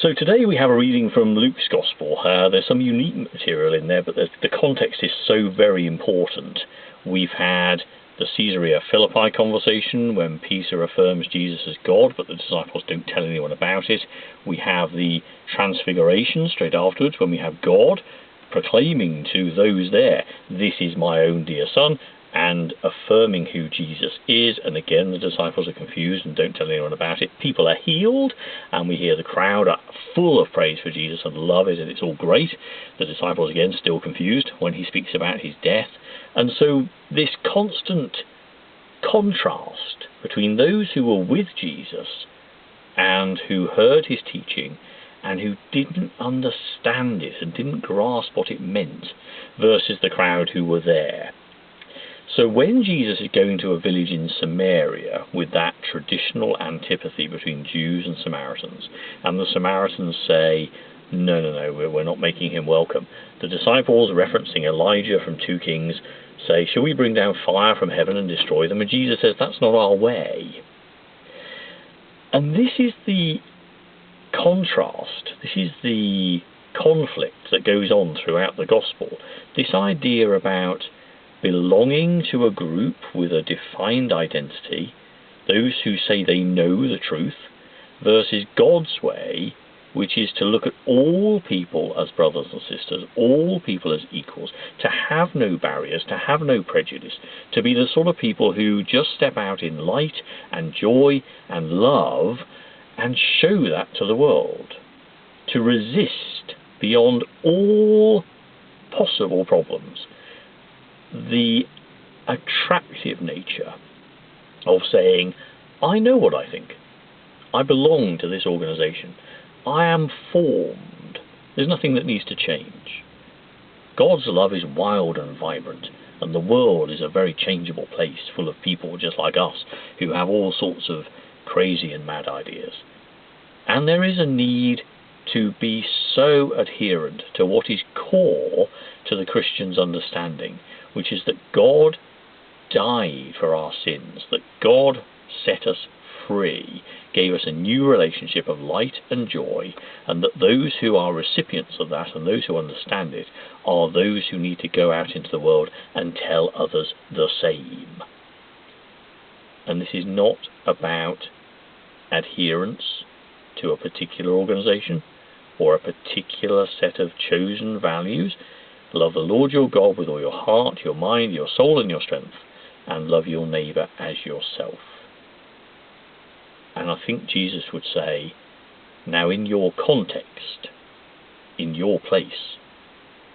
So today we have a reading from Luke's Gospel. There's some unique material in there, but the context is so very important. We've had the Caesarea Philippi conversation when Peter affirms Jesus as God, but the disciples don't tell anyone about it. We have the Transfiguration straight afterwards when we have God proclaiming to those there, "This is my own dear Son," and affirming who Jesus is. And again, the disciples are confused and don't tell anyone about it. People are healed, and we hear the crowd are full of praise for Jesus and love it, and it's all great. The disciples, again, still confused when he speaks about his death. And so this constant contrast between those who were with Jesus and who heard his teaching and who didn't understand it and didn't grasp what it meant, versus the crowd who were there. So when Jesus is going to a village in Samaria with that traditional antipathy between Jews and Samaritans, and the Samaritans say, no, we're not making him welcome, the disciples, referencing Elijah from 2 Kings, say, shall we bring down fire from heaven and destroy them? And Jesus says, that's not our way. And this is the contrast, this is the conflict that goes on throughout the Gospel. This idea about belonging to a group with a defined identity, those who say they know the truth, versus God's way, which is to look at all people as brothers and sisters, all people as equals, to have no barriers, to have no prejudice, to be the sort of people who just step out in light and joy and love and show that to the world, to resist beyond all possible problems the attractive nature of saying, I know what I think. I belong to this organisation. I am formed. There's nothing that needs to change. God's love is wild and vibrant, and the world is a very changeable place full of people just like us who have all sorts of crazy and mad ideas. And there is a need to be so adherent to what is core to the Christian's understanding, which is that God died for our sins, that God set us free, gave us a new relationship of light and joy, and that those who are recipients of that and those who understand it are those who need to go out into the world and tell others the same. And this is not about adherence to a particular organisation or a particular set of chosen values. Love the Lord your God with all your heart, your mind, your soul and your strength, and love your neighbour as yourself. And I think Jesus would say, now in your context, in your place,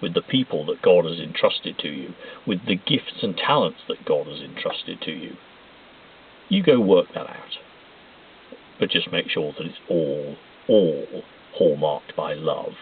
with the people that God has entrusted to you, with the gifts and talents that God has entrusted to you, you go work that out. But just make sure that it's all hallmarked by love